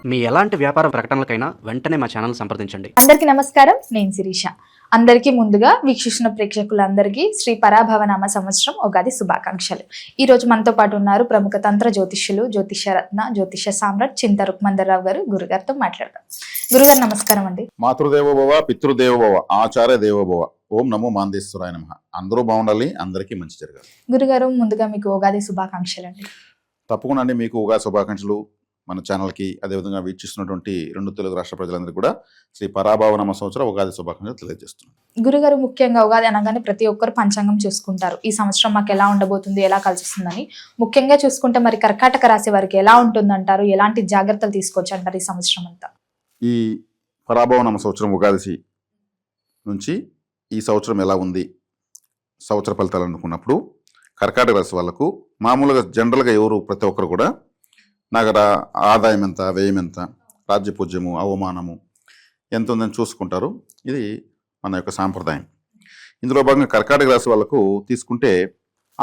మీ ఎలాంటి వ్యాపార ప్రకటనలకైనా వెంటనే మా ఛానల్ సంప్రదించండి. అందరికీ నమస్కారం, నేను శిరీష. అందరికీ ముందుగా వీక్షిస్తున్న ప్రేక్షకులందరికీ శ్రీ పరాభవనామ సంవత్సరం ఉగాది శుభాకాంక్షలు. ఈ రోజు మనతో పాటు ఉన్నారు ప్రముఖ తంత్ర జ్యోతిష్యులు, జ్యోతిష రత్న, జ్యోతిష సామ్రాట్ చింత రుక్మందర్రావు గారు. గురుగారితో మాట్లాడదాం. గురుగారు నమస్కారం అండి. మాతృదేవోభవ, పితృదేవోభవ, ఆచార్య దేవోభవ. ఓం నమో మాందేశ్వరాయ నమః. అందరూ బాగుండాలి, అందరికీ మంచి జరగాలి. గురుగారు ముందుగా మీకు ఉగాది శుభాకాంక్షలు అండి. తప్పకుండా అండి, మీకు ఉగాది శుభాకాంక్షలు. మన ఛానల్కి అదేవిధంగా వీక్షిస్తున్నటువంటి 2 తెలుగు రాష్ట్ర ప్రజలందరికీ కూడా శ్రీ పరాభవనామ సంవత్సరం ఉగాది శుభాకాంక్షలు తెలియజేస్తున్నాను. గురుగారు ముఖ్యంగా ఉగాది అనగానే ప్రతి ఒక్కరు పంచాంగం చూసుకుంటారు. ఈ సంవత్సరం మాకు ఎలా ఉండబోతుంది, ఎలా కలుస్తుందని. ముఖ్యంగా చూసుకుంటే మరి కర్కాటక రాశి వారికి ఎలా ఉంటుందంటారు, ఎలాంటి జాగ్రత్తలు తీసుకోవచ్చు అంటారు ఈ సంవత్సరం అంతా? ఈ పరాభవనామ సంవత్సరం ఉగాది నుంచి ఈ సంవత్సరం ఎలా ఉంది, సంవత్సర ఫలితాలు అనుకున్నప్పుడు కర్కాటక రాశి వాళ్ళకు మామూలుగా జనరల్గా ప్రతి ఒక్కరు కూడా నగర ఆదాయం ఎంత, వ్యయం ఎంత, రాజ్యపూజ్యము, అవమానము ఎంత ఉందని చూసుకుంటారు. ఇది మన యొక్క సాంప్రదాయం. ఇందులో భాగంగా కర్కాటక రాశి వాళ్ళకు తీసుకుంటే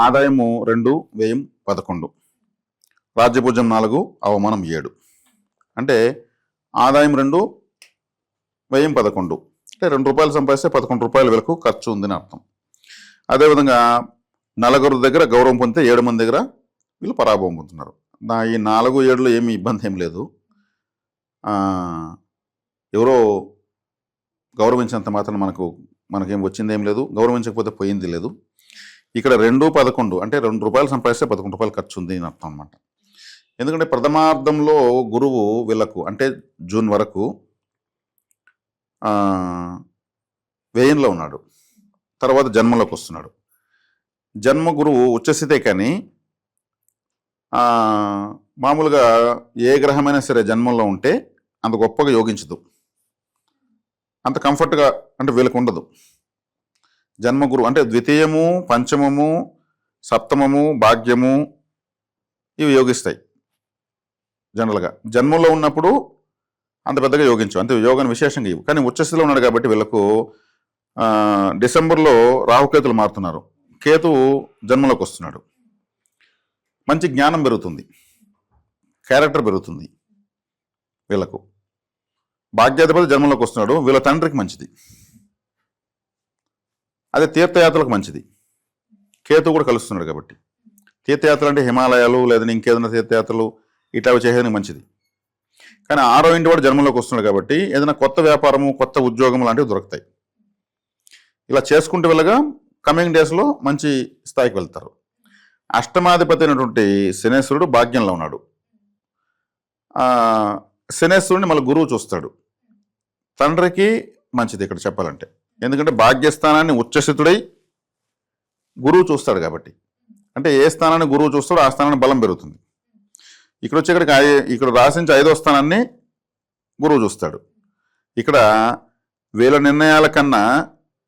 ఆదాయము 2, వ్యయం 11, రాజ్యపూజ్యం 4, అవమానం 7. అంటే ఆదాయం 2, వ్యయం 11. అంటే 2 రూపాయలు సంపాదిస్తే 11 రూపాయల వరకు ఖర్చు ఉందని అర్థం. అదేవిధంగా 4 దగ్గర గౌరవం పొందితే 7 మంది దగ్గర వీళ్ళు పరాభవం పొందుతున్నారు. ఈ 4, 7లో ఏమి ఇబ్బంది ఏం లేదు. ఎవరో గౌరవించినంత మాత్రం మనకేం వచ్చింది ఏం లేదు, గౌరవించకపోతే పోయింది లేదు. ఇక్కడ 2, 11 అంటే 2 రూపాయలు సంపాదిస్తే 11 రూపాయలు ఖర్చు ఉంది అని అర్థం అనమాట. ఎందుకంటే ప్రథమార్థంలో గురువు వీళ్ళకు అంటే జూన్ వరకు వ్యయంలో ఉన్నాడు, తర్వాత జన్మలోకి వస్తున్నాడు. జన్మ గురువు ఉచ్చస్థితే కానీ మామూలుగా ఏ గ్రహమైనా సరే జన్మంలో ఉంటే అంత గొప్పగా యోగించదు, అంత కంఫర్ట్గా అంటే వీళ్ళకు ఉండదు. జన్మగురు అంటే ద్వితీయము, పంచమము, సప్తమము, భాగ్యము ఇవి యోగిస్తాయి జనరల్గా. జన్మంలో ఉన్నప్పుడు అంత పెద్దగా యోగించు, అంతే యోగాన్ని విశేషంగా ఇవ్వు. కానీ ఉచ్చస్థితిలో ఉన్నాడు కాబట్టి వీళ్ళకు డిసెంబర్లో రాహుకేతులు మారుతున్నారు, కేతువు జన్మలోకి వస్తున్నాడు. మంచి జ్ఞానం పెరుగుతుంది, క్యారెక్టర్ పెరుగుతుంది వీళ్ళకు. భాగ్యాధిపతి జన్మలోకి వస్తున్నాడు, వీళ్ళ తండ్రికి మంచిది. అదే తీర్థయాత్రలకు మంచిది, కేతు కూడా కలుస్తున్నాడు కాబట్టి. తీర్థయాత్రలు అంటే హిమాలయాలు లేదా ఇంకేదైనా తీర్థయాత్రలు ఇట్లా చేసేదానికి మంచిది. కానీ 6వ ఇంటి వాడు జన్మలోకి వస్తున్నాడు కాబట్టి ఏదైనా కొత్త వ్యాపారము, కొత్త ఉద్యోగం లాంటివి దొరుకుతాయి. ఇలా చేసుకుంటూ వెళ్ళగా కమింగ్ డేస్లో మంచి స్థాయికి వెళ్తారు. అష్టమాధిపతి అయినటువంటి శనేశ్వరుడు భాగ్యంలో ఉన్నాడు. శనేశ్వరుడిని మళ్ళీ గురువు చూస్తాడు, తండ్రికి మంచిది ఇక్కడ చెప్పాలంటే. ఎందుకంటే భాగ్యస్థానాన్ని ఉచ్చస్థితుడై గురువు చూస్తాడు కాబట్టి. అంటే ఏ స్థానాన్ని గురువు చూస్తాడో ఆ స్థానాన్ని బలం పెరుగుతుంది. ఇక్కడ రాసించి 5వ స్థానాన్ని గురువు చూస్తాడు. ఇక్కడ వీళ్ళ నిర్ణయాల కన్నా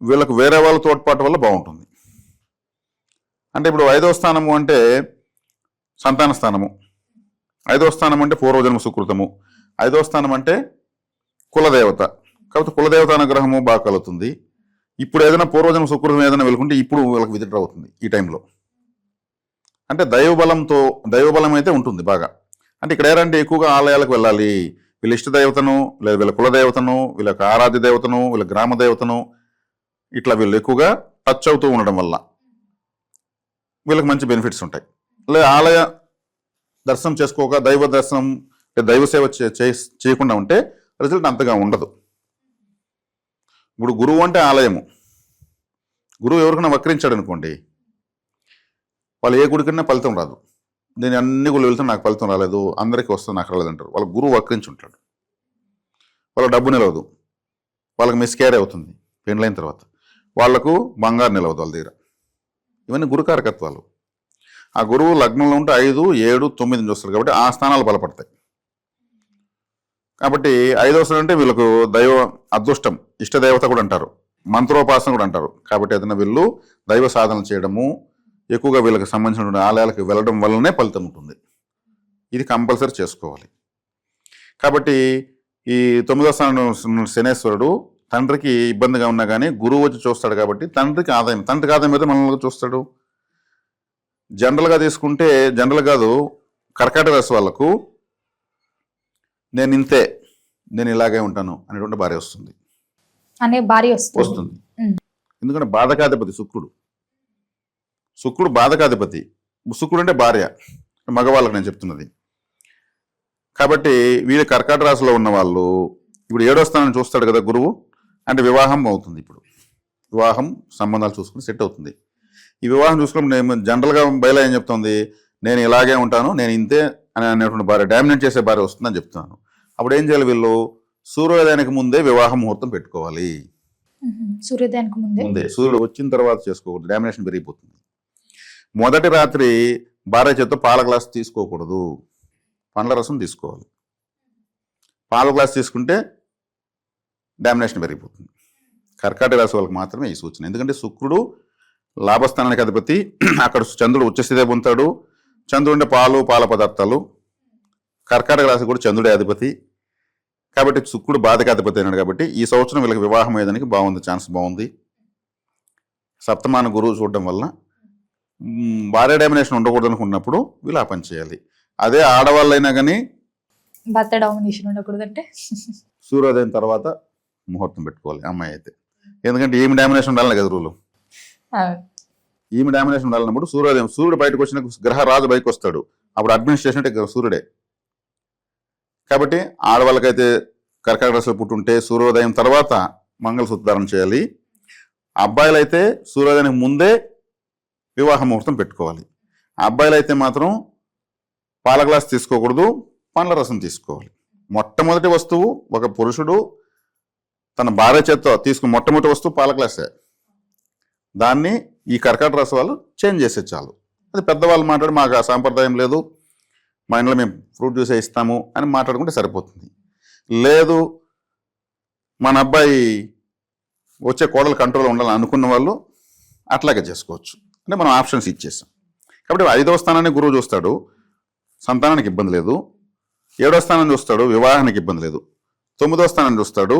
వీళ్ళకు వేరే వాళ్ళ తోడ్పాటు వల్ల బాగుంటుంది. అంటే ఇప్పుడు 5వ స్థానము అంటే సంతాన స్థానము, 5వ స్థానం అంటే పూర్వజన్మ సుకృతము, 5వ స్థానం అంటే కులదేవత. కాబట్టి కులదేవత అనుగ్రహము బాగా కలుగుతుంది. ఇప్పుడు ఏదైనా పూర్వజన్మ సుకృతం ఏదైనా వెళ్ళుకుంటే ఇప్పుడు వీళ్ళకి విజిట్ అవుతుంది ఈ టైంలో. అంటే దైవబలం అయితే ఉంటుంది బాగా. అంటే ఇక్కడ ఏంటంటే ఎక్కువగా ఆలయాలకు వెళ్ళాలి, వీళ్ళ ఇష్ట దేవతను లేదా వీళ్ళ కులదేవతను, వీళ్ళ ఆరాధ్య దేవతను, వీళ్ళ గ్రామ దేవతను ఇట్లా వీళ్ళు ఎక్కువగా టచ్ అవుతూ ఉండడం వల్ల వీళ్ళకి మంచి బెనిఫిట్స్ ఉంటాయి. లేదా ఆలయ దర్శనం చేసుకోక దైవ దర్శనం, దైవ సేవ చేయకుండా ఉంటే రిజల్ట్ అంతగా ఉండదు. ఇప్పుడు గురువు అంటే ఆలయము. గురువు ఎవరికైనా వక్రించాడు అనుకోండి, వాళ్ళు ఏ గుడికైనా ఫలితం రాదు. నేను అన్ని గుళ్ళు వెళ్తే నాకు ఫలితం రాలేదు, అందరికీ వస్తుంది నాకు రాలేదంటారు. వాళ్ళ గురువు వక్రించి ఉంటాడు, వాళ్ళ డబ్బు నిలవదు, వాళ్ళకి మిస్కేర్ అవుతుంది పెండ్లైన తర్వాత, వాళ్లకు బంగారు నిలవదు వాళ్ళ దగ్గర. ఇవన్నీ గురుకారకత్వాలు. ఆ గురువు లగ్నంలో ఉంటే 5, 7, 9 చూస్తారు కాబట్టి ఆ స్థానాలు బలపడతాయి. కాబట్టి 5వ స్థానం అంటే వీళ్ళకు దైవ అదృష్టం, ఇష్టదేవత కూడా అంటారు, మంత్రోపాసన కూడా అంటారు. కాబట్టి ఏదైనా వీళ్ళు దైవ సాధన చేయడము, ఎక్కువగా వీళ్ళకి సంబంధించిన ఆలయాలకు వెళ్ళడం వల్లనే ఫలితం ఉంటుంది. ఇది కంపల్సరీ చేసుకోవాలి. కాబట్టి ఈ 9వ స్థానం శనేశ్వరుడు తండ్రికి ఇబ్బందిగా ఉన్నా కానీ గురువు వచ్చి చూస్తాడు కాబట్టి తండ్రికి ఆదాయం అయితే మనల్ని చూస్తాడు. జనరల్గా తీసుకుంటే, జనరల్ కాదు, కర్కాటక రాశి వాళ్ళకు నేను ఇంతే, నేను ఇలాగే ఉంటాను అనేటువంటి భార్య వస్తుంది. అనే భార్య వస్తుంది. వస్తుంది ఉమ్. ఎందుకంటే బాధకాధిపతి శుక్రుడు బాధకాధిపతి. శుక్రుడు అంటే భార్య, మగవాళ్ళకి నేను చెప్తున్నది. కాబట్టి వీళ్ళు కర్కాటక రాశిలో ఉన్న వాళ్ళు ఇప్పుడు 7వ స్థానాన్ని చూస్తాడు కదా గురువు, అంటే వివాహం అవుతుంది. ఇప్పుడు వివాహం సంబంధాలు చూసుకుని సెట్ అవుతుంది. ఈ వివాహం చూసుకుని నేను జనరల్గా బయలు ఏం చెప్తుంది, నేను ఇలాగే ఉంటాను, నేను ఇంతే అని అనేటువంటి భార్య, డామినేట్ చేసే భార్య వస్తుందని చెప్తున్నాను. అప్పుడు ఏం చేయాలి, వీళ్ళు సూర్యోదయానికి ముందే వివాహ ముహూర్తం పెట్టుకోవాలి. సూర్యోదయానికి ముందే సూర్యుడు వచ్చిన తర్వాత చేసుకోకూడదు, డామినేషన్ పెరిగిపోతుంది. మొదటి రాత్రి భార్య చేత పాల గ్లాస్ తీసుకోకూడదు, పండ్ల రసం తీసుకోవాలి. పాల గ్లాస్ తీసుకుంటే డామినేషన్ పెరిగిపోతుంది. కర్కాటక రాశి వాళ్ళకి మాత్రమే ఈ సూచన. ఎందుకంటే శుక్రుడు లాభస్థానానికి అధిపతి, అక్కడ చంద్రుడు ఉచ్చస్థితి పొందుతాడు. చంద్రుడు అంటే పాల పదార్థాలు. కర్కాటక రాశి కూడా చంద్రుడే అధిపతి కాబట్టి శుక్రుడు బాధకాధిపతి అయినాడు. కాబట్టి ఈ సంవత్సరం వీళ్ళకి వివాహం అయ్యేదానికి బాగుంది, ఛాన్స్ బాగుంది. సప్తమాన గురువు చూడడం వల్ల భార్య డామినేషన్ ఉండకూడదు అనుకున్నప్పుడు వీళ్ళు ఆ పని చేయాలి. అదే ఆడవాళ్ళైనా కానీ భర్త డామినేషన్ ఉండకూడదు అంటే సూర్యోదయం తర్వాత ముహూర్తం పెట్టుకోవాలి అమ్మాయి అయితే. ఎందుకంటే ఈమె డామినేషన్ ఉండాలని కదా రూలు. ఈమె డామినేషన్ ఉండాలన్నప్పుడు సూర్యుడు బయటకు వచ్చిన గ్రహరాజు బయటకు వస్తాడు, అప్పుడు అడ్మినిస్ట్రేషన్ అంటే సూర్యుడే. కాబట్టి ఆడవాళ్ళకైతే కర్కాటక రాశిలో పుట్టుంటే సూర్యోదయం తర్వాత మంగళసూత్ర ధారణ చేయాలి. అబ్బాయిలైతే సూర్యోదయానికి ముందే వివాహ ముహూర్తం పెట్టుకోవాలి. అబ్బాయిలైతే మాత్రం పాల గ్లాస్ తీసుకోకూడదు, పండ్ల రసం తీసుకోవాలి. మొట్టమొదటి వస్తువు ఒక పురుషుడు తన భార్య చేత్తో తీసుకుని మొట్టమొదటి వస్తువు పాల గ్లాసే. దాన్ని ఈ కర్కాటక రాశి వాళ్ళు చేంజ్ చేసే చాలు. అది పెద్దవాళ్ళు మాట్లాడి మాకు ఆ సాంప్రదాయం లేదు, మా ఇంట్లో మేము ఫ్రూట్ జ్యూసే ఇస్తాము అని మాట్లాడుకుంటే సరిపోతుంది. లేదు మన అబ్బాయి వచ్చే కోడలు కంట్రోల్ ఉండాలని అనుకున్న వాళ్ళు అట్లాగే చేసుకోవచ్చు. అంటే మనం ఆప్షన్స్ ఇచ్చేసాం. కాబట్టి 5వ స్థానాన్ని గురువు చూస్తాడు, సంతానానికి ఇబ్బంది లేదు. 7వ స్థానాన్ని చూస్తాడు, వివాహానికి ఇబ్బంది లేదు. 9వ స్థానాన్ని చూస్తాడు,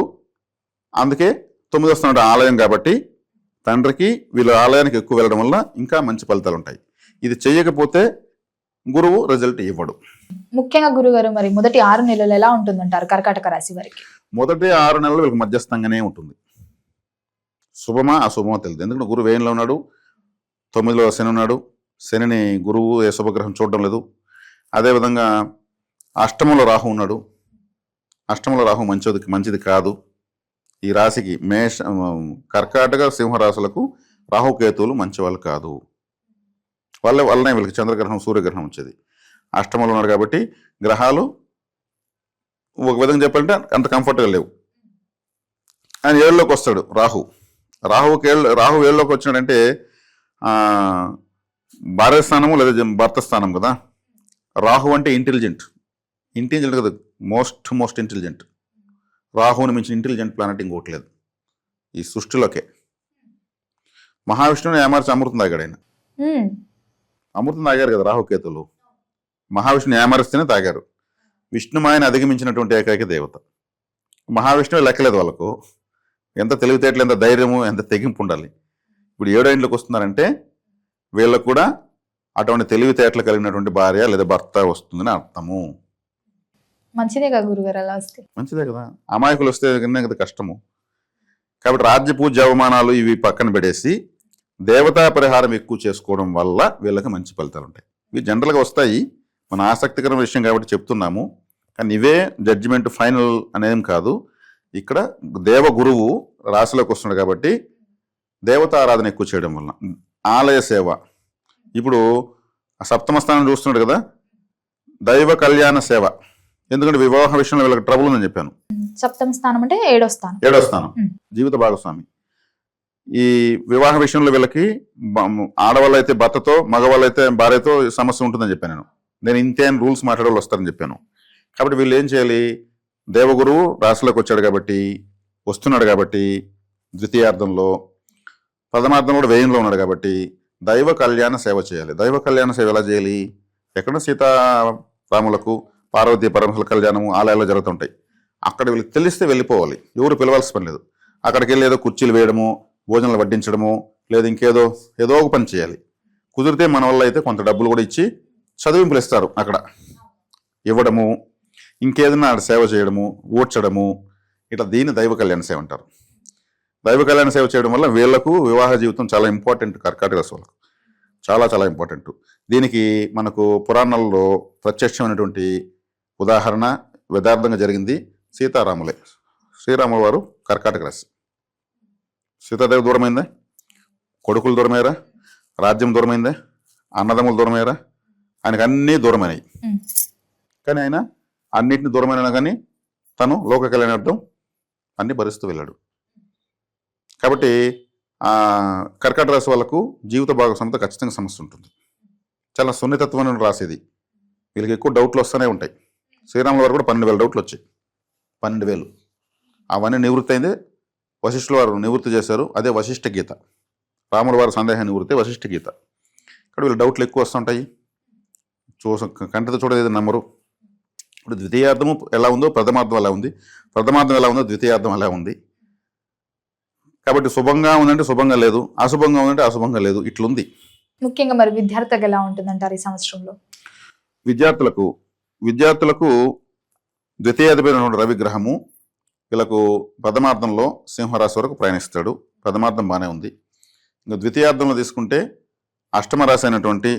అందుకే 9వ స్థానం ఆలయం కాబట్టి తండ్రికి వీళ్ళ ఆలయానికి ఎక్కువ వెళ్ళడం వల్ల ఇంకా మంచి ఫలితాలు ఉంటాయి. ఇది చెయ్యకపోతే గురువు రిజల్ట్ ఇవ్వడు. ముఖ్యంగా గురుగారు మరి మొదటి 6 నెలలు ఎలా ఉంటుందంటారు కర్కాటక రాశి వారికి? మొదటి 6 నెలలు వీళ్ళకి మధ్యస్థంగానే ఉంటుంది. శుభమా అశుభమా తెలియదు. ఎందుకంటే గురువు వేయంలో ఉన్నాడు, 9లో శని ఉన్నాడు. శనిని గురువు ఏ శుభగ్రహం చూడడం లేదు. అదేవిధంగా అష్టమంలో రాహు ఉన్నాడు. అష్టమంలో రాహు మంచిది కాదు. ఈ రాశికి కర్కాటక సింహరాశులకు రాహుకేతువులు మంచి వాళ్ళు కాదు. వల్లనే వీళ్ళకి చంద్రగ్రహణం సూర్యగ్రహణం వచ్చేది. అష్టమంలో ఉన్నాడు కాబట్టి గ్రహాలు ఒక విధంగా చెప్పాలంటే అంత కంఫర్ట్గా లేవు. ఆయన 7లోకి వస్తాడు రాహు. రాహు 7లోకి వచ్చినాడంటే భార్య స్థానము లేదా భర్త స్థానం కదా. రాహు అంటే ఇంటెలిజెంట్ కదా, మోస్ట్ ఇంటెలిజెంట్. రాహుని మించిన ఇంటెలిజెంట్ ప్లానెట్ ఇంకోటి లేదు ఈ సృష్టిలోకే. మహావిష్ణువుని ఏమార్చి అమృతం తాగాడు ఆయన. అమృతం తాగారు కదా రాహుకేతులు. మహావిష్ణుని ఏమరిస్తేనే తాగారు. విష్ణుమాయని అధిగమించినటువంటి ఏకైక దేవత మహావిష్ణువు. లెక్కలేదు వాళ్ళకు. ఎంత తెలివితేటలు, ఎంత ధైర్యము, ఎంత తెగింపు ఉండాలి. ఇప్పుడు 7వ ఇంట్లోకి వస్తున్నారంటే వీళ్ళకు కూడా అటువంటి తెలివితేటలు కలిగినటువంటి భార్య లేదా భర్త వస్తుందని అర్థము. మంచిదే కదా గురుగారు, అలా వస్తే మంచిదే కదా. అమాయకులు వస్తే కదా కష్టము. కాబట్టి రాజ్య పూజ అవమానాలు ఇవి పక్కన పెడేసి దేవతా పరిహారం ఎక్కువ చేసుకోవడం వల్ల వీళ్ళకి మంచి ఫలితాలు ఉంటాయి. ఇవి జనరల్గా వస్తాయి, మన ఆసక్తికరమైన విషయం కాబట్టి చెప్తున్నాము. కానీ ఇవే జడ్జిమెంట్ ఫైనల్ అనేం కాదు. ఇక్కడ దేవ గురువు రాశిలోకి వస్తున్నాడు కాబట్టి దేవతా ఆరాధన ఎక్కువ చేయడం వల్ల ఆలయ సేవ. ఇప్పుడు సప్తమ స్థానం చూస్తున్నాడు కదా, దైవ కళ్యాణ సేవ. ఎందుకంటే వివాహ విషయంలో వీళ్ళకి ట్రబుల్ ఉందని చెప్పాను. సప్తమ స్థానం అంటే 7వ స్థానం జీవిత భాగస్వామి. ఈ వివాహ విషయంలో వీళ్ళకి ఆడవాళ్ళు అయితే భర్తతో, మగవాళ్ళు అయితే భార్యతో సమస్య ఉంటుందని చెప్పాను. నేను ఇంతే అని రూల్స్ మాట్లాడే వాళ్ళు వస్తారని చెప్పాను. కాబట్టి వీళ్ళు ఏం చేయాలి, దేవగురువు రాశిలోకి వచ్చాడు కాబట్టి, వస్తున్నాడు కాబట్టి ద్వితీయార్థంలో, ప్రథమార్థంలో కూడా వ్యయంలో ఉన్నాడు కాబట్టి దైవ కళ్యాణ సేవ చేయాలి. దైవ కళ్యాణ సేవ ఎలా చేయాలి? ఎక్కడ సీతారాములకు పార్వతీ పరమేశ్వరుల కళ్యాణము ఆలయాల్లో జరుగుతుంటాయి. అక్కడ వీళ్ళకి తెలిస్తే వెళ్ళిపోవాలి, ఎవరు పిలవాల్సిన పని లేదు. అక్కడికి వెళ్ళి ఏదో కుర్చీలు వేయడము, భోజనాలు వడ్డించడము, లేదా ఇంకేదో ఒక పని చేయాలి. కుదిరితే మన వల్ల అయితే కొంత డబ్బులు కూడా ఇచ్చి చదివింపులు ఇస్తారు అక్కడ ఇవ్వడము. ఇంకేదైనా సేవ చేయడము, ఊడ్చడము, ఇట్లా దీన్ని దైవ కళ్యాణ సేవ అంటారు. దైవ కళ్యాణ సేవ చేయడం వల్ల వీళ్లకు వివాహ జీవితం చాలా ఇంపార్టెంట్. కర్కాటక రాశి వాళ్ళకు చాలా చాలా ఇంపార్టెంట్. దీనికి మనకు పురాణాల్లో ప్రత్యక్షమైనటువంటి ఉదాహరణ యథార్థంగా జరిగింది సీతారాములే. శ్రీరాముల వారు కర్కాటక రాశి. సీతాదేవి దూరమైందా? కొడుకులు దూరమయ్యారా? రాజ్యం దూరమైందా? అన్నదమ్ములు దూరమయ్యారా? ఆయనకు అన్నీ దూరమైనాయి. కానీ ఆయన అన్నిటిని దూరమైనా కానీ తను లోక కళ్యాణార్థం అన్ని భరిస్తూ వెళ్ళాడు. కాబట్టి కర్కాటక రాశి వాళ్ళకు జీవిత భాగస్వామితో ఖచ్చితంగా సమస్య ఉంటుంది. చాలా సున్నితత్వమైన రాసేది. వీళ్ళకి ఎక్కువ డౌట్లు వస్తూనే ఉంటాయి. శ్రీరాముల వారు కూడా 12,000 డౌట్లు వచ్చాయి. 12,000 అవన్నీ నివృత్తి అయింది. వశిష్ఠుల వారు నివృత్తి చేశారు. అదే వశిష్ఠ గీత. రాముల వారి సందేహాన్ని నివృత్తి వశిష్ఠ గీత. ఇక్కడ వీళ్ళు డౌట్లు ఎక్కువ వస్తుంటాయి. కంటితో చూడలేదు నమ్మరు. ఇప్పుడు ద్వితీయార్థము ఎలా ఉందో ప్రథమార్థం ఎలా ఉంది, ప్రథమార్థం ఎలా ఉందో ద్వితీయార్థం ఎలా ఉంది. కాబట్టి శుభంగా ఉందంటే శుభంగా లేదు, అశుభంగా ఉందంటే అశుభంగా లేదు, ఇట్లుంది. ముఖ్యంగా మరి విద్యార్థులకు ఎలా ఉంటుందంటారు ఈ సంవత్సరంలో? విద్యార్థులకు ద్వితీయాధిపతి రవిగ్రహము వీళ్ళకు ప్రథమార్థంలో సింహరాశి వరకు ప్రయాణిస్తాడు. ప్రథమార్థం బాగానే ఉంది. ఇంకా ద్వితీయార్థంలో తీసుకుంటే అష్టమ రాశి అయినటువంటి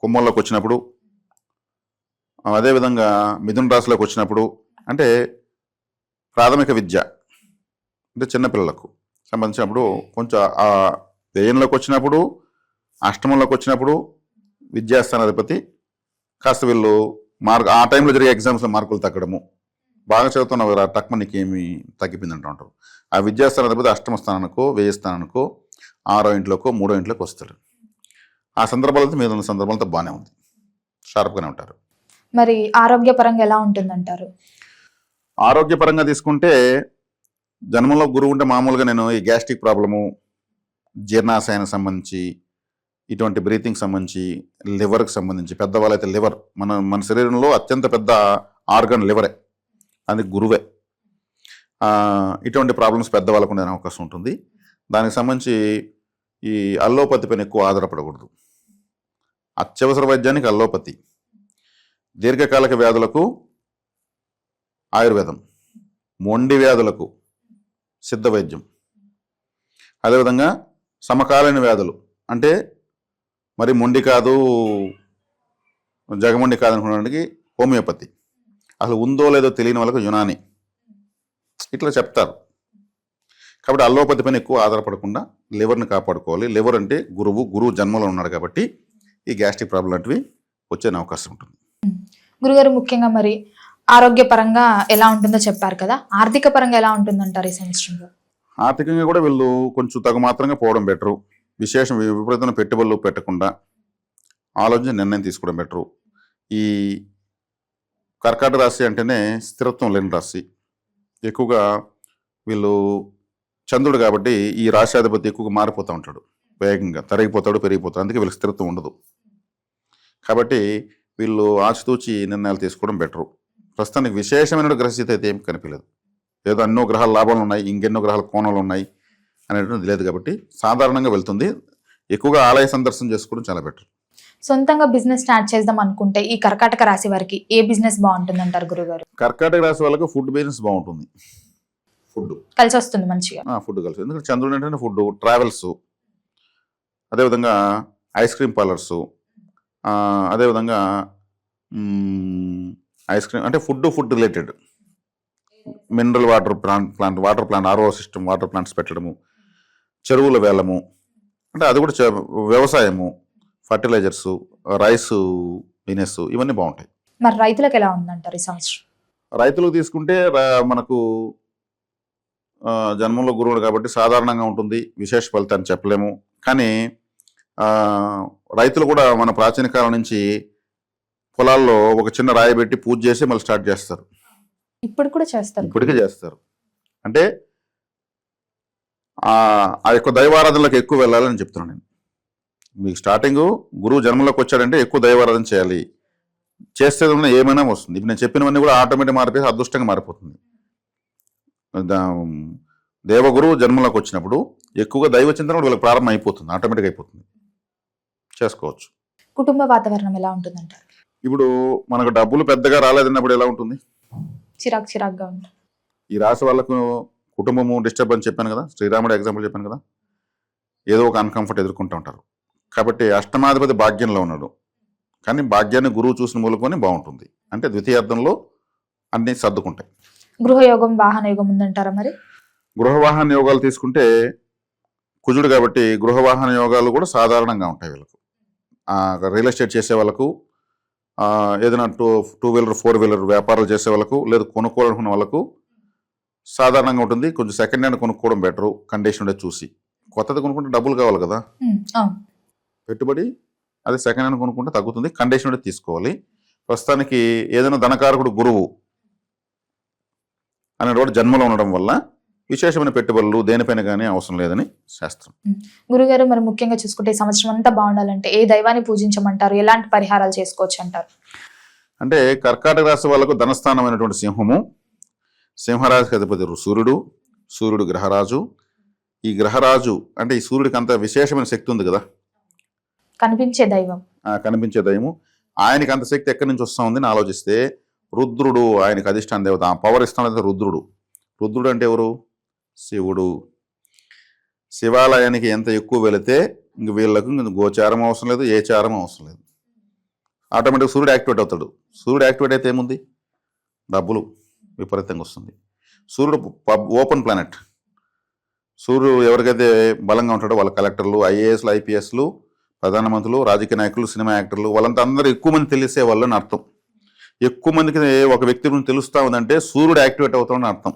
కుంభంలోకి వచ్చినప్పుడు, అదేవిధంగా మిథున రాశిలోకి వచ్చినప్పుడు, అంటే ప్రాథమిక విద్య అంటే చిన్నపిల్లలకు సంబంధించినప్పుడు కొంచెం ఆ వ్యయంలోకి వచ్చినప్పుడు, అష్టమంలోకి వచ్చినప్పుడు విద్యాస్థానాధిపతి కాస్త వీళ్ళు ఆ టైంలో జరిగే ఎగ్జామ్స్లో మార్కులు తగ్గడము, బాగా చదువుతున్న టక్మనికి ఏమి తగ్గిపోయిందంటూ ఉంటారు. ఆ విద్యాస్థానాధిపతి అష్టమ స్థానానికో, వ్యయ స్థానానికో, 6వ ఇంట్లోకో 3వ ఇంట్లోకి వస్తాడు. ఆ సందర్భాలతో మీద ఉన్న సందర్భాలతో బాగానే ఉంది, షార్ప్గానే ఉంటారు. మరి ఆరోగ్యపరంగా ఎలా ఉంటుందంటారు? ఆరోగ్యపరంగా తీసుకుంటే జన్మంలో గురువు ఉంటే మామూలుగా నేను ఈ గ్యాస్ట్రిక్ ప్రాబ్లము, జీర్ణాశయానికి సంబంధించి, ఇటువంటి బ్రీతింగ్ సంబంధించి, లివర్కి సంబంధించి, పెద్దవాళ్ళైతే లివర్ మన శరీరంలో అత్యంత పెద్ద ఆర్గన్ లివరే, అది గురువే. ఇటువంటి ప్రాబ్లమ్స్ పెద్దవాళ్ళకు ఉండే అవకాశం ఉంటుంది. దానికి సంబంధించి ఈ అల్లోపతి పైన ఎక్కువ ఆధారపడకూడదు. అత్యవసర వైద్యానికి అల్లోపతి, దీర్ఘకాలిక వ్యాధులకు ఆయుర్వేదం, మొండి వ్యాధులకు సిద్ధ వైద్యం, అదేవిధంగా సమకాలీన వ్యాధులు అంటే మరి మొండి కాదు జగమొండి కాదు అనుకునేవాడికి హోమియోపతి, అసలు ఉందో లేదో తెలియని వాళ్ళకు యునాని, ఇట్లా చెప్తారు. కాబట్టి అల్లోపతి పైన ఎక్కువ ఆధారపడకుండా లివర్ని కాపాడుకోవాలి. లివర్ అంటే గురువు జన్మలో ఉన్నాడు కాబట్టి ఈ గ్యాస్ట్రిక్ ప్రాబ్లం లాంటివి వచ్చే అవకాశం ఉంటుంది. గురుగారు, ముఖ్యంగా మరి ఆరోగ్యపరంగా ఎలా ఉంటుందో చెప్పారు కదా, ఆర్థిక పరంగా ఎలా ఉంటుందంటారు ఈ సంవత్సరంలో? ఆర్థికంగా కూడా వీళ్ళు కొంచెం తగుమాత్రంగా పోవడం బెటరు. విశేషం విపరీతమైన పెట్టుబడులు పెట్టకుండా ఆలోచించి నిర్ణయం తీసుకోవడం బెటరు. ఈ కర్కాటక రాశి అంటేనే స్థిరత్వం లేని రాశి. ఎక్కువగా వీళ్ళు చంద్రుడు కాబట్టి ఈ రాశ్యాధిపతి ఎక్కువగా మారిపోతూ ఉంటాడు, వేగంగా తరిగిపోతాడు, పెరిగిపోతాడు. అందుకే వీళ్ళకి స్థిరత్వం ఉండదు. కాబట్టి వీళ్ళు ఆచితూచి నిర్ణయాలు తీసుకోవడం బెటరు. ప్రస్తుతానికి విశేషమైన గ్రహస్థితి అయితే ఏం కనిపించలేదు. ఏదో ఎన్నో గ్రహాల లాభాలు ఉన్నాయి, ఇంకెన్నో గ్రహాల కోణాలు ఉన్నాయి అనేటువంటిది లేదు. కాబట్టి సాధారణంగా వెళ్తుంది. ఎక్కువగా ఆలయ సందర్శనం చేసుకోవడం చాలా బెటర్. సొంతంగా బిజినెస్ స్టార్ట్ చేద్దాం అనుకుంటే ఈ కర్కాటక రాశి వారికి ఏ బిజినెస్ బాగుంటుంది అంటారు గురుగారు? కర్కాటక రాశి వాళ్ళకు ఫుడ్ బిజినెస్ బాగుంటుంది. ఫుడ్ కలిసి వస్తుంది మంచిగా. ఫుడ్ కలిసి, ఎందుకంటే చంద్రుడు అంటే ఫుడ్, ట్రావెల్స్, అదేవిధంగా ఐస్ క్రీమ్ పార్లర్సు, అదేవిధంగా ఐస్ క్రీమ్ అంటే food related, mineral water plant RO system, water plants పెట్టడము, చెరువుల వేలము, అంటే అది కూడా వ్యవసాయము, ఫర్టిలైజర్స్, రైస్ బిజినెస్, ఇవన్నీ బాగుంటాయి. మరి రైతులకు ఎలా ఉందంటారు ఈ సంవత్సరం? రైతులకు తీసుకుంటే మనకు జన్మంలో గురువుడు కాబట్టి సాధారణంగా ఉంటుంది, విశేష ఫలితాన్ని చెప్పలేము. కానీ రైతులు కూడా మన ప్రాచీన కాలం నుంచి పొలాల్లో ఒక చిన్న రాయి పెట్టి పూజ చేసి మళ్ళీ స్టార్ట్ చేస్తారు. ఇప్పుడు కూడా చేస్తారు, ఇప్పటికే చేస్తారు. అంటే ఆ యొక్క దైవారాధనలకు ఎక్కువ వెళ్ళాలని చెప్తున్నాను నేను. మీకు స్టార్టింగ్ గురువు జన్మలోకి వచ్చాడంటే ఎక్కువ దైవారాధన చేయాలి. చేస్తే ఏమైనా వస్తుంది. ఇప్పుడు నేను చెప్పినవన్నీ కూడా ఆటోమేటిక్ మారిపోయి అదృష్టంగా మారిపోతుంది. దేవగురువు జన్మలోకి వచ్చినప్పుడు ఎక్కువగా దైవ చింతన కూడా వీళ్ళకి ప్రారంభం అయిపోతుంది, ఆటోమేటిక్ అయిపోతుంది, చేసుకోవచ్చు. కుటుంబ వాతావరణం ఎలా ఉంటుందంటారు? ఇప్పుడు మనకు డబ్బులు పెద్దగా రాలేదన్నప్పుడు ఎలా ఉంటుంది? చిరాకుగా ఉంటుంది. ఈ రాశి వాళ్ళకు కుటుంబము డిస్టర్బ్ అని చెప్పాను కదా, శ్రీరాముడు ఎగ్జాంపుల్ చెప్పాను కదా, ఏదో ఒక అన్కంఫర్ట్ ఎదుర్కొంటూ ఉంటారు. కాబట్టి అష్టమాధిపతి భాగ్యంలో ఉన్నాడు, కానీ భాగ్యాన్ని గురువు చూసిన మూలకొని బాగుంటుంది. అంటే ద్వితీయార్థంలో అన్నీ సర్దుకుంటాయి. గృహయోగం, వాహన యోగం ఉందంటారా మరి? గృహవాహన యోగాలు తీసుకుంటే కుజుడు కాబట్టి గృహవాహన యోగాలు కూడా సాధారణంగా ఉంటాయి వీళ్ళకు. రియల్ ఎస్టేట్ చేసే వాళ్ళకు, ఏదైనా టూ వీలర్ 4 వీలర్ వ్యాపారాలు చేసే వాళ్ళకు, లేదు కొనుక్కోవాలనుకున్న వాళ్ళకు సాధారణంగా ఉంటుంది. కొంచెం సెకండ్ హ్యాండ్ కొనుక్కోవడం బెటరు, కండిషన్ ఉండే చూసి. కొత్తది కొనుక్కుంటే డబ్బులు కావాలి కదా పెట్టుబడి, అది సెకండ్ హ్యాండ్ కొనుక్కుంటే తగ్గుతుంది, కండిషన్ ఉండే తీసుకోవాలి. ప్రస్తుతానికి ఏదైనా ధనకారకుడు గురువు అనేటువంటి జన్మలో ఉండడం వల్ల విశేషమైన పెట్టుబడులు దేనిపైన కానీ అవసరం లేదని శాస్త్రం. గురుగారు, మరి ముఖ్యంగా చూసుకుంటే ఈ సంవత్సరం అంతా బాగుండాలంటే ఏ దైవాన్ని పూజించమంటారు? ఎలాంటి పరిహారాలు చేసుకోవచ్చు అంటారు? అంటే కర్కాటక రాశి వాళ్ళకు ధనస్థానమైనటువంటి సింహము, సింహరాశికి అధిపతి సూర్యుడు గ్రహరాజు. ఈ గ్రహరాజు అంటే ఈ సూర్యుడికి అంత విశేషమైన శక్తి ఉంది కదా, కనిపించే దైవం. కనిపించే దైవము. ఆయనకి అంత శక్తి ఎక్కడి నుంచి వస్తూ ఉందని ఆలోచిస్తే రుద్రుడు ఆయనకి అధిష్టాన దేవత, ఆ పవర్ ఇస్తానది రుద్రుడు. రుద్రుడు అంటే ఎవరు? శివుడు. శివాలయానికి ఎంత ఎక్కువ వెళితే ఇంక వీళ్ళకు గోచారం అవసరం లేదు, ఏ చారం అవసరం లేదు, ఆటోమేటిక్ సూర్యుడు యాక్టివేట్ అవుతాడు. సూర్యుడు యాక్టివేట్ అయితే ఏముంది? డబ్బులు విపరీతంగా వస్తుంది. సూర్యుడు ఓపెన్ ప్లానెట్. సూర్యుడు ఎవరికైతే బలంగా ఉంటాడో వాళ్ళ కలెక్టర్లు, ఐఏఎస్లు, ఐపీఎస్లు, ప్రధానమంత్రులు, రాజకీయ నాయకులు, సినిమా యాక్టర్లు, వాళ్ళంతా అందరూ ఎక్కువ మంది తెలిసే వాళ్ళని అర్థం. ఎక్కువ మందికి ఒక వ్యక్తి గురించి తెలుస్తా ఉందంటే సూర్యుడు యాక్టివేట్ అవుతాడని అర్థం.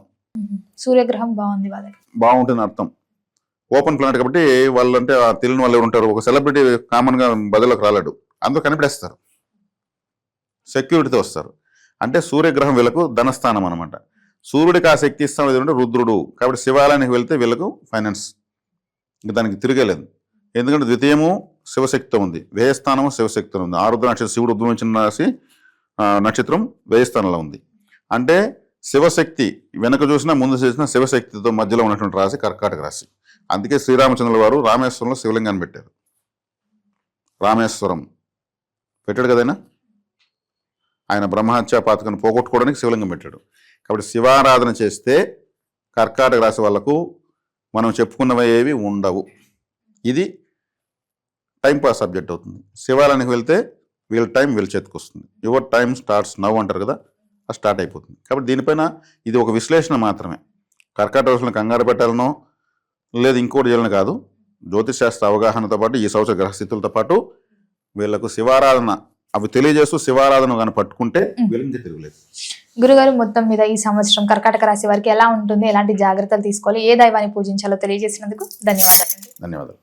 సూర్యగ్రహం బాగుంది, బాగుంటుంది అర్థం. ఓపెన్ ప్లానెట్ కాబట్టి వాళ్ళంటే తెలియని వాళ్ళు ఎవరు ఉంటారు? ఒక సెలబ్రిటీ కామన్ గా బదిలోకి రాలేడు, అందరూ కనిపెడేస్తారు, సెక్యూరిటీతో వస్తారు. అంటే సూర్యగ్రహం వీళ్ళకు ధనస్థానం అనమాట. సూర్యుడికి ఆ శక్తి ఇస్తాం ఏదంటే రుద్రుడు. కాబట్టి శివాలయానికి వెళ్తే వీళ్ళకు ఫైనాన్స్, ఇంకా దానికి తిరగలేదు. ఎందుకంటే ద్వితీయము శివశక్తితో ఉంది, వ్యయస్థానము శివశక్తితో ఉంది. ఆరుద్ర నక్షత్రం శివుడు ఉద్భవించిన రాశి నక్షత్రం వ్యయస్థానంలో ఉంది. అంటే శివశక్తి వెనక చూసినా ముందు చూసినా శివశక్తితో మధ్యలో ఉన్నటువంటి రాశి కర్కాటక రాశి. అందుకే శ్రీరామచంద్రుల వారు రామేశ్వరంలో శివలింగాన్ని పెట్టారు. రామేశ్వరం పెట్టాడు కదైనా, ఆయన బ్రహ్మహత్యా పాతకను పోగొట్టుకోవడానికి శివలింగం పెట్టాడు. కాబట్టి శివారాధన చేస్తే కర్కాటక రాశి వాళ్లకు మనం చెప్పుకున్నవి ఏవి ఉండవు. ఇది టైంపాస్ సబ్జెక్ట్ అవుతుంది. శివాలయానికి వెళ్తే వీళ్ళ టైం వీళ్ళ చేతికి వస్తుంది. యువర్ టైం స్టార్ట్స్ నవ్ అంటారు కదా, అది స్టార్ట్ అయిపోతుంది. కాబట్టి దీనిపైన ఇది ఒక విశ్లేషణ మాత్రమే. కర్కాటక రాశులను కంగారు పెట్టాలనో లేదు ఇంకోటి చేయాలని కాదు. జ్యోతిష్ శాస్త్ర అవగాహనతో పాటు ఈ సంవత్సర గ్రహస్థితులతో పాటు వీళ్ళకు శివారాధన అవి తెలియజేస్తూ శివారాధన కానీ పట్టుకుంటే వీళ్ళకి తిరగలేదు. గురుగారు, మొత్తం మీద ఈ సంవత్సరం కర్కాటక రాశి వారికి ఎలా ఉంటుంది, ఎలాంటి జాగ్రత్తలు తీసుకోవాలి, ఏ దైవాన్ని పూజించాలో తెలియజేసినందుకు ధన్యవాదాలు. ధన్యవాదాలు.